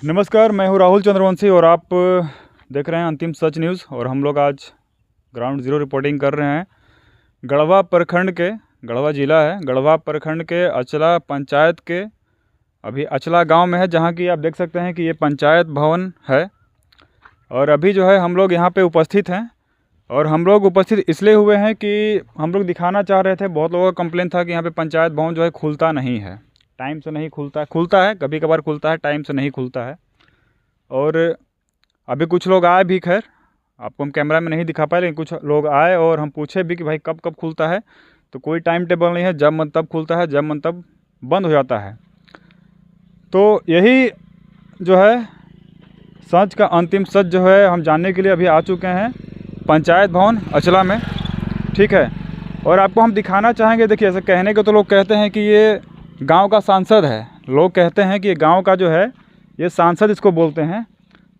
नमस्कार, मैं हूं राहुल चंद्रवंशी और आप देख रहे हैं अंतिम सच न्यूज़। और हम लोग आज ग्राउंड ज़ीरो रिपोर्टिंग कर रहे हैं गढ़वा प्रखंड के, गढ़वा ज़िला है, गढ़वा प्रखंड के अचला पंचायत के अभी अचला गांव में है, जहां की आप देख सकते हैं कि ये पंचायत भवन है। और अभी जो है हम लोग यहां पे उपस्थित हैं। और हम लोग उपस्थित इसलिए हुए हैं कि हम लोग दिखाना चाह रहे थे, बहुत लोगों का कंप्लेंट था कि यहाँ पे पंचायत भवन जो है खुलता नहीं है, टाइम से नहीं खुलता है, कभी कभार खुलता है, टाइम से नहीं खुलता है। और अभी कुछ लोग आए भी, खैर आपको हम कैमरा में नहीं दिखा पाए, लेकिन कुछ लोग आए और हम पूछे भी कि भाई कब कब खुलता है, तो कोई टाइम टेबल नहीं है, जब मन तब खुलता है, जब मन तब बंद हो जाता है। तो यही जो है सच का अंतिम सच जो है हम जानने के लिए अभी आ चुके हैं पंचायत भवन अचला में, ठीक है। और आपको हम दिखाना चाहेंगे। देखिए, ऐसे कहने को तो लोग कहते हैं कि ये गांव का सांसद है, लोग कहते हैं कि ये गांव का जो है ये सांसद इसको बोलते हैं,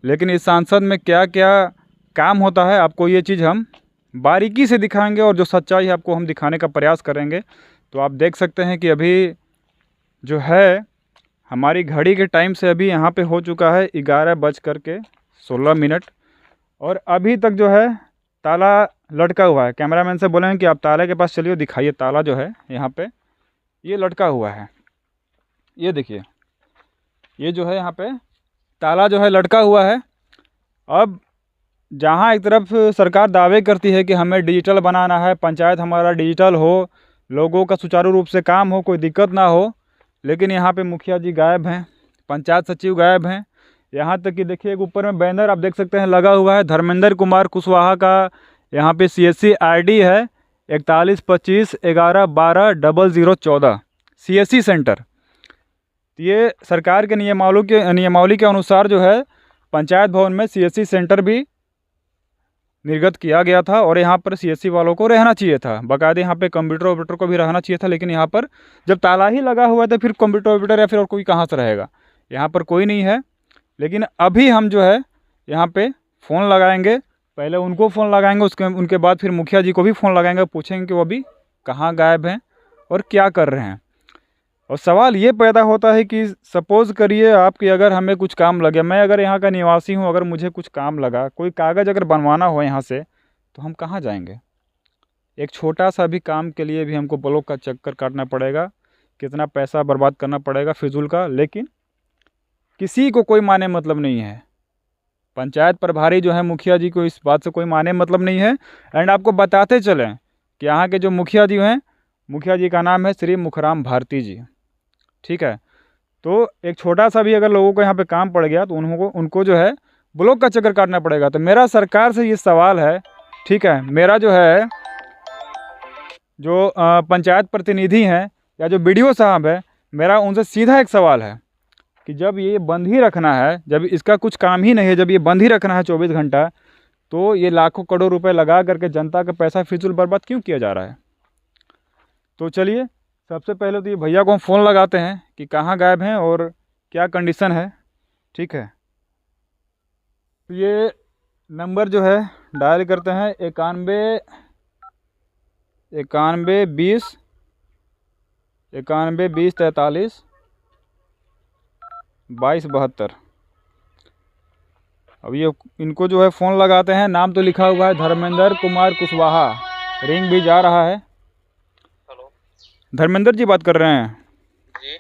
लेकिन इस सांसद में क्या क्या काम होता है आपको ये चीज़ हम बारीकी से दिखाएंगे और जो सच्चाई है आपको हम दिखाने का प्रयास करेंगे। तो आप देख सकते हैं कि अभी जो है हमारी घड़ी के टाइम से अभी यहाँ पे हो चुका है 11:16। और अभी तक जो है ताला लटका हुआ है। कैमरामैन से बोलेंगे कि आप ताले के पास चलिए, दिखाइए ताला जो है यहाँ पे ये लटका हुआ है। ये देखिए, ये जो है यहाँ पे ताला जो है लटका हुआ है। अब जहाँ एक तरफ सरकार दावे करती है कि हमें डिजिटल बनाना है, पंचायत हमारा डिजिटल हो, लोगों का सुचारू रूप से काम हो, कोई दिक्कत ना हो, लेकिन यहाँ पे मुखिया जी गायब हैं, पंचायत सचिव गायब हैं। यहाँ तक कि देखिए एक ऊपर में बैनर आप देख सकते हैं लगा हुआ है, धर्मेंद्र कुमार कुशवाहा का यहाँ पे CSC ID है 412511120014 CSC सेंटर। ये सरकार के नियमावली के अनुसार जो है पंचायत भवन में CSC सेंटर भी निर्गत किया गया था। और यहाँ पर CSC वालों को रहना चाहिए था, बाकायदे यहाँ पे कंप्यूटर वप्यूटर को भी रहना चाहिए था। लेकिन यहाँ पर जब ताला ही लगा हुआ है तो फिर कंप्यूटर वप्यूटर या फिर और कोई कहाँ से रहेगा, यहाँ पर कोई नहीं है। लेकिन अभी हम जो है यहाँ पे फ़ोन लगाएंगे, पहले उनको फ़ोन लगाएंगे, उनके बाद फिर मुखिया जी को भी फ़ोन लगाएंगे, पूछेंगे कि वो अभी कहाँ गायब हैं और क्या कर रहे हैं। और सवाल ये पैदा होता है कि सपोज़ करिए आपकी अगर हमें कुछ काम लगे, मैं अगर यहाँ का निवासी हूँ, अगर मुझे कुछ काम लगा, कोई कागज़ अगर बनवाना हो यहाँ से, तो हम कहाँ जाएंगे? एक छोटा सा भी काम के लिए भी हमको ब्लॉक का चक्कर काटना पड़ेगा, कितना पैसा बर्बाद करना पड़ेगा फिजूल का। लेकिन किसी को कोई माने मतलब नहीं है, पंचायत प्रभारी जो है मुखिया जी को इस बात से कोई माने मतलब नहीं है। एंड आपको बताते चलें कि यहाँ के जो मुखिया जी हैं, मुखिया जी का नाम है श्री मुखराम भारती जी, ठीक है। तो एक छोटा सा भी अगर लोगों को यहाँ पे काम पड़ गया तो उनको जो है ब्लॉक का चक्कर काटना पड़ेगा। तो मेरा सरकार से ये सवाल है, ठीक है, मेरा जो है जो पंचायत प्रतिनिधि हैं या जो BDO साहब है, मेरा उनसे सीधा एक सवाल है कि जब ये बंद ही रखना है, जब इसका कुछ काम ही नहीं है, जब ये बंद ही रखना है 24 घंटा, तो ये लाखों करोड़ रुपए लगा करके जनता का पैसा फिजूल बर्बाद क्यों किया जा रहा है? तो चलिए सबसे पहले तो ये भैया को हम फ़ोन लगाते हैं कि कहाँ गायब हैं और क्या कंडीशन है, ठीक है। तो ये नंबर जो है डायल करते हैं 91 20 43 2272। अब ये इनको जो है फ़ोन लगाते हैं, नाम तो लिखा हुआ है धर्मेंद्र कुमार कुशवाहा, रिंग भी जा रहा है। हेलो, धर्मेंद्र जी बात कर रहे हैं जी।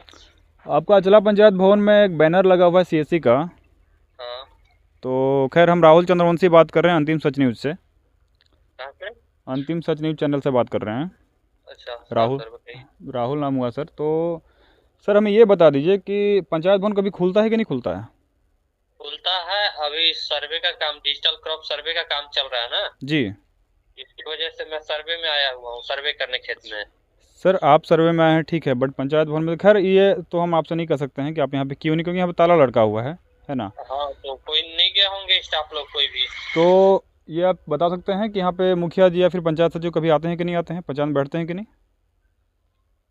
आपका अचला पंचायत भवन में एक बैनर लगा हुआ है CSC का। हाँ, तो खैर हम राहुल चंद्रवंशी बात कर रहे हैं अंतिम सच न्यूज़ से, कहाँ पे? अंतिम सच न्यूज़ चैनल से बात कर रहे हैं। अच्छा, हाँ राहुल सर बताइए। राहुल नाम हुआ सर। तो सर हमें ये बता दीजिए कि पंचायत भवन कभी खुलता है कि नहीं खुलता है? खुलता है, अभी सर्वे का काम, डिजिटल क्रॉप सर्वे का काम चल रहा है ना, जी इसकी वजह से मैं सर्वे में आया हुआ हूँ, सर्वे करने खेत में। सर, आप सर्वे में आए हैं, ठीक है, बट पंचायत भवन में खैर ये तो हम आपसे नहीं कह सकते हैं कि आप यहाँ पे क्यों नहीं, क्योंकि यहाँ पे ताला लटका हुआ है ना। हाँ, तो कोई नहीं गए होंगे स्टाफ लोग कोई भी। तो ये आप बता सकते हैं कि यहाँ पे मुखिया जी या फिर पंचायत सचिव कभी आते हैं कि नहीं आते हैं, पंचायत में बैठते हैं कि नहीं?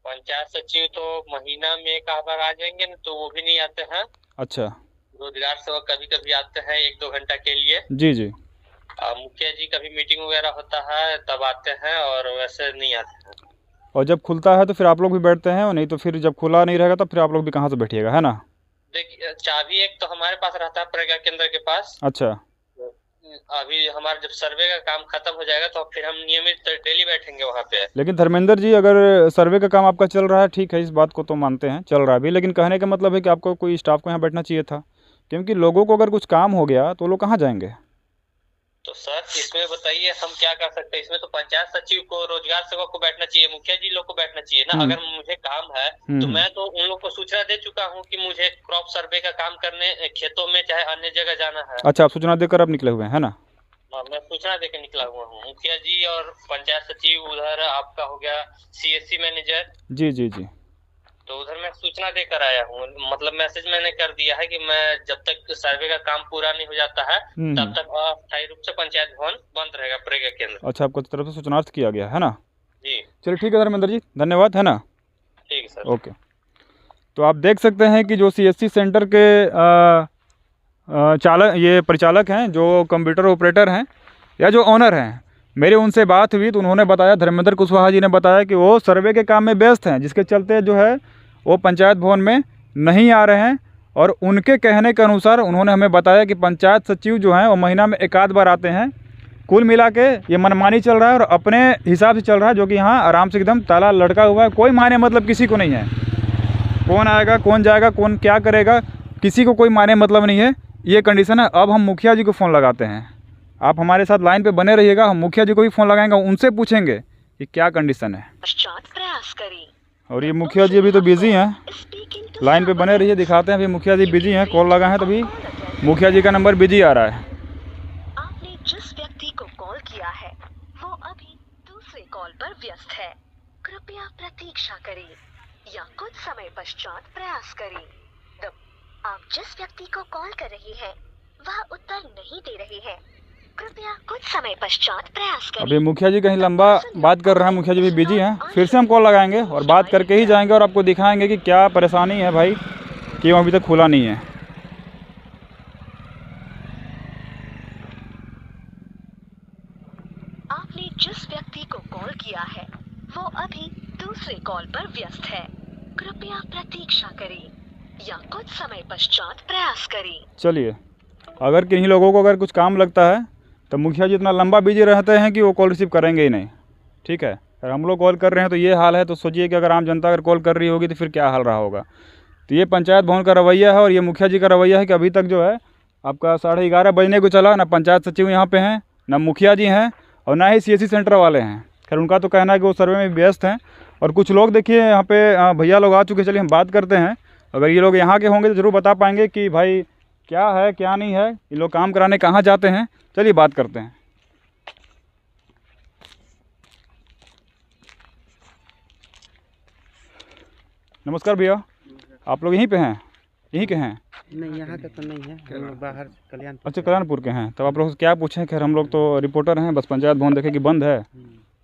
पंचायत सचिव तो महीना में एक आध बार आ जाएंगे ना, तो वो भी नहीं आते हैं। अच्छा, रोजगार सेवक कभी कभी आते हैं 1-2 घंटा के लिए। जी जी। मुखिया जी कभी मीटिंग वगैरह होता है तब आते हैं, और वैसे नहीं आते हैं। और जब खुलता है तो फिर आप लोग भी बैठते हैं, और नहीं तो फिर जब खुला नहीं रहेगा तो फिर आप लोग भी कहाँ से बैठिएगा, है ना। देखिए, चाबी एक तो हमारे पास रहता है प्रज्ञा केंद्र के पास। अच्छा। अभी हमारा जब सर्वे का काम खत्म हो जाएगा तो फिर हम नियमित डेली बैठेंगे वहाँ पे। लेकिन धर्मेंद्र जी, अगर सर्वे का काम आपका चल रहा है, ठीक है, इस बात को तो मानते हैं, चल रहा है भी, लेकिन कहने का मतलब है कि आपको कोई स्टाफ को यहाँ बैठना चाहिए था, क्योंकि लोगों को अगर कुछ काम हो गया तो लोग कहाँ जाएंगे? तो सर इसमें बताइए हम क्या कर सकते हैं? इसमें तो पंचायत सचिव को, रोजगार सेवक को बैठना चाहिए, मुखिया जी लोग को बैठना चाहिए ना। अगर मुझे काम है तो मैं तो उन लोग को सूचना दे चुका हूँ कि मुझे क्रॉप सर्वे का काम करने खेतों में चाहे अन्य जगह जाना है। अच्छा, आप सूचना देकर अब निकले हुए हैं, है ना? हाँ, मैं सूचना देकर निकला हुआ हूँ। मुखिया जी और पंचायत सचिव, उधर आपका हो गया सीएससी मैनेजर। जी जी जी। तो उधर मैं सूचना देकर आया हूँ, मतलब मैसेज मैंने कर दिया है कि मैं जब तक सर्वे का काम पूरा नहीं हो जाता है तब तक अस्थायी रूप से पंचायत भवन बंद रहेगा, प्रज्ञा केंद्र। अच्छा, आपको तरफ से सूचनार्थ किया गया है ना? जी। चलिए ठीक है धर्मेंद्र जी, धन्यवाद, है ना? ठीक है सर। ओके। तो आप देख सकते हैं कि जो सीएससी सेंटर के ये परिचालक हैं, जो कंप्यूटर ऑपरेटर हैं या जो ओनर हैं, मेरी उनसे बात हुई तो उन्होंने बताया, धर्मेंद्र कुशवाहा जी ने बताया कि वो सर्वे के काम में व्यस्त हैं, जिसके चलते जो है वो पंचायत भवन में नहीं आ रहे हैं। और उनके कहने के अनुसार उन्होंने हमें बताया कि पंचायत सचिव जो हैं वो महीना में एक आध बार आते हैं। कुल मिला के ये मनमानी चल रहा है और अपने हिसाब से चल रहा है, जो कि यहाँ आराम से एकदम ताला लटका हुआ है, कोई मायने मतलब किसी को नहीं है। कौन आएगा, कौन जाएगा, कौन क्या करेगा, किसी को कोई मायने मतलब नहीं है, ये कंडीशन है। अब हम मुखिया जी को फ़ोन लगाते हैं, आप हमारे साथ लाइन पे बने रहिएगा, हम मुखिया जी को भी फ़ोन लगाएंगे, उनसे पूछेंगे कि क्या कंडीशन है। और ये मुखिया जी अभी तो बिज़ी हैं, लाइन पे बने रहिए, दिखाते हैं। अभी मुखिया जी बिजी हैं, कॉल लगा है, तभी मुखिया जी का नंबर बिजी आ रहा है। आपने जिस व्यक्ति को कॉल किया है वो अभी दूसरे कॉल पर व्यस्त है, कृपया प्रतीक्षा करें या कुछ समय पश्चात प्रयास करें। आप जिस व्यक्ति को कॉल कर रहे हैं वह उत्तर नहीं दे रहे हैं, कृपया कुछ समय पश्चात प्रयास करें। अभी मुखिया जी कहीं लंबा बात कर रहे हैं, मुखिया जी भी बिजी हैं, फिर से हम कॉल लगाएंगे और बात करके ही जाएंगे और आपको दिखाएंगे कि क्या परेशानी है भाई, क्यों अभी तक खुला नहीं है। आपने जिस व्यक्ति को कॉल किया है वो अभी दूसरे कॉल पर व्यस्त है, कृपया प्रतीक्षा करें या कुछ समय पश्चात प्रयास करें। चलिए, अगर किन्हीं लोगों को अगर कुछ काम लगता है तो मुखिया जी इतना लंबा बिजी रहते हैं कि वो कॉल रिसीव करेंगे ही नहीं, ठीक है। अगर हम लोग कॉल कर रहे हैं तो ये हाल है, तो सोचिए कि अगर आम जनता अगर कॉल कर रही होगी तो फिर क्या हाल रहा होगा। तो ये पंचायत भवन का रवैया है और ये मुखिया जी का रवैया है कि अभी तक जो है आपका 11:30 बजने को चला, ना पंचायत सचिव यहाँ पे हैं, ना मुखिया जी हैं और ना ही सीएससी सेंटर वाले हैं। खैर उनका तो कहना है कि वो सर्वे में व्यस्त हैं। और कुछ लोग देखिए यहाँ पे भैया लोग आ चुके हैं, चलिए हम बात करते हैं। अगर ये लोग यहाँ के होंगे तो ज़रूर बता पाएंगे कि भाई क्या है क्या नहीं है, ये लोग काम कराने कहाँ जाते हैं। चलिए बात करते हैं। नमस्कार भैया, आप लोग यहीं पे हैं, यहीं के हैं? नहीं, यहाँ का तो नहीं है, हम लोग बाहर कल्याणपुर। अच्छा, कल्याणपुर के हैं। तब आप लोग से क्या पूछें, खैर हम लोग तो रिपोर्टर हैं, बस पंचायत भवन देखे कि बंद है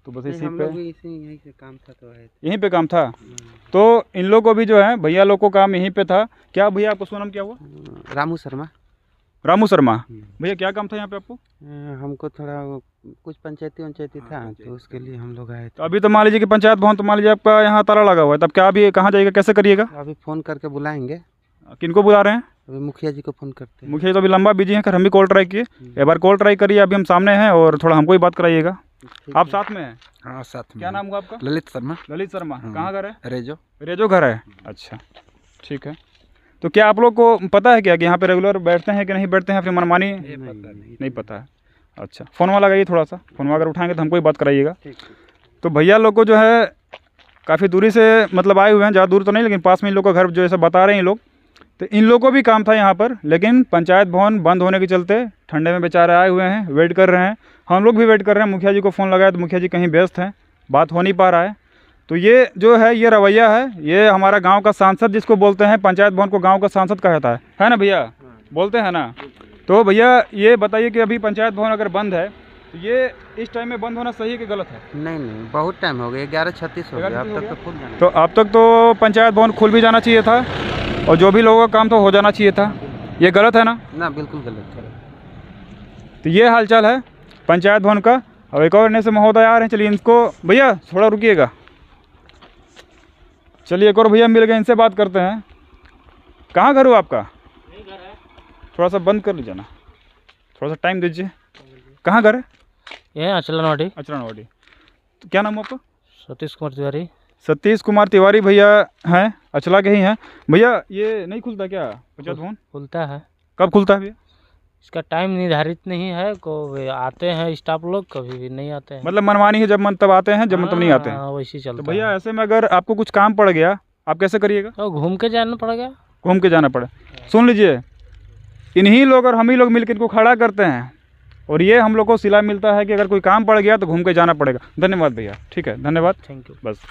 तो बस इसी हम पे लोग भी यहीं से काम था तो आए थे। यहीं पे काम था। तो इन लोग को भी जो है भैया लोग को काम यहीं पे था। क्या भैया आपको सुना नाम क्या हुआ? रामू शर्मा। रामू शर्मा। भैया क्या काम था यहाँ पे आपको? हमको थोड़ा कुछ पंचायती था तो उसके लिए हम लोग आए तो थे। अभी तो मान लीजिए कि पंचायत भवन तो मान लीजिए आपका यहाँ ताला लगा हुआ है, तब क्या अभी कहाँ जाइएगा, कैसे करिएगा? अभी फ़ोन करके बुलाएंगे। किनको बुला रहे हैं? अभी मुखिया जी को फ़ोन करते हैं। मुखिया जी तो अभी लंबा बिजी हैं, खैर हम भी कॉल ट्राई किए, एक बार कॉल ट्राई करिए, अभी हम सामने हैं और थोड़ा हमको ही बात कराइएगा। आप साथ में हैं? हाँ साथ में। क्या नाम हुआ आपका? ललित शर्मा। ललित शर्मा। कहाँ घर है? रेजो। रेजो घर है। अच्छा ठीक है। तो क्या आप लोग को पता है क्या कि यहाँ पे रेगुलर बैठते हैं कि नहीं बैठते हैं, फिर मनमानी? नहीं पता है। अच्छा, फ़ोनवा लगाइए थोड़ा सा, फ़ोनवा अगर उठाएंगे तो हमको ही बात कराइएगा। तो भैया लोग को जो है काफ़ी दूरी से मतलब आए हुए हैं, ज़्यादा दूर तो नहीं, लेकिन पास में इन लोग का घर जो ऐसा बता रहे हैं ये लोग। तो इन लोगों को भी काम था यहाँ पर, लेकिन पंचायत भवन बंद होने के चलते ठंडे में बेचारे आए हुए हैं, वेट कर रहे हैं। हम लोग भी वेट कर रहे हैं। मुखिया जी को फ़ोन लगाया तो मुखिया जी कहीं व्यस्त हैं, बात हो नहीं पा रहा है। तो ये जो है ये रवैया है, ये हमारा गांव का सांसद जिसको बोलते हैं, पंचायत भवन को गांव का सांसद कहता है ना भैया? बोलते हैं ना? तो भैया ये बताइए कि अभी पंचायत भवन अगर बंद है तो ये इस टाइम में बंद होना सही है कि गलत है? नहीं, बहुत टाइम हो गया, 11:36 हो गया, अब तक तो खुल जाना। तो अब तक तो पंचायत भवन खुल भी जाना चाहिए था और जो भी लोगों का काम तो हो जाना चाहिए था। ये गलत है ना? ना, बिल्कुल गलत है। तो ये हालचाल है पंचायत भवन का। और एक और नए से महोदय आ रहे हैं, चलिए इनको, भैया थोड़ा रुकिएगा, चलिए एक और भैया मिल गए, इनसे बात करते हैं। कहाँ घर हो आपका? थोड़ा सा बंद कर लीजिए ना, थोड़ा सा टाइम दीजिए। कहाँ घर है? ये अचलनवाड़ी। अचलनवाड़ी। तो क्या नाम है आपका? सतीश कुमार तिवारी। सतीश कुमार तिवारी भैया हैं, अचला के ही हैं। भैया ये नहीं खुलता क्या पंचायत भवन? खुलता है। कब खुलता है भैया? इसका टाइम निर्धारित नहीं है, को आते हैं स्टाफ लोग, कभी भी नहीं आते हैं। मतलब मनमानी है, जब मन तब आते हैं, जब मन तब नहीं आते हैं। हाँ, वैसे ही तो चलता भैया है। ऐसे में अगर आपको कुछ काम पड़ गया, आप कैसे करिएगा? तो घूम के जाना पड़ेगा। घूम के जाना पड़े। सुन लीजिए, इन्हीं लोग और हम ही लोग मिलकर इनको खड़ा करते हैं, और ये हम लोग को सिला मिलता है कि अगर कोई काम पड़ गया तो घूम के जाना पड़ेगा। धन्यवाद भैया, ठीक है, धन्यवाद, थैंक यू। बस।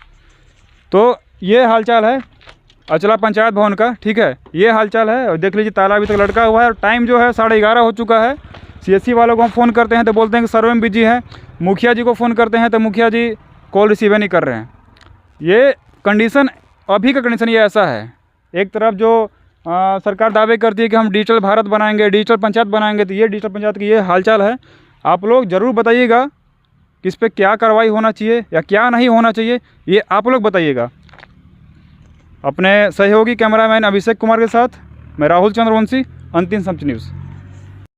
तो ये हालचाल है अचला पंचायत भवन का, ठीक है, ये हालचाल है। और देख लीजिए ताला अभी तक लटका हुआ है, और टाइम जो है 11:30 हो चुका है। CSC वालों को हम फ़ोन करते हैं तो बोलते हैं कि सर्वे में बिजी है। मुखिया जी को फ़ोन करते हैं तो मुखिया जी कॉल रिसीव नहीं कर रहे हैं। ये कंडीशन, अभी का कंडीशन ये ऐसा है। एक तरफ जो सरकार दावे करती है कि हम डिजिटल भारत बनाएंगे, डिजिटल पंचायत बनाएंगे, तो ये डिजिटल पंचायत की ये हालचाल है। आप लोग ज़रूर बताइएगा कि इस पर क्या कार्रवाई होना चाहिए या क्या नहीं होना चाहिए, ये आप लोग बताइएगा। अपने सहयोगी कैमरामैन अभिषेक कुमार के साथ मैं राहुल चंद्रवंशी, अंतिम सच न्यूज़।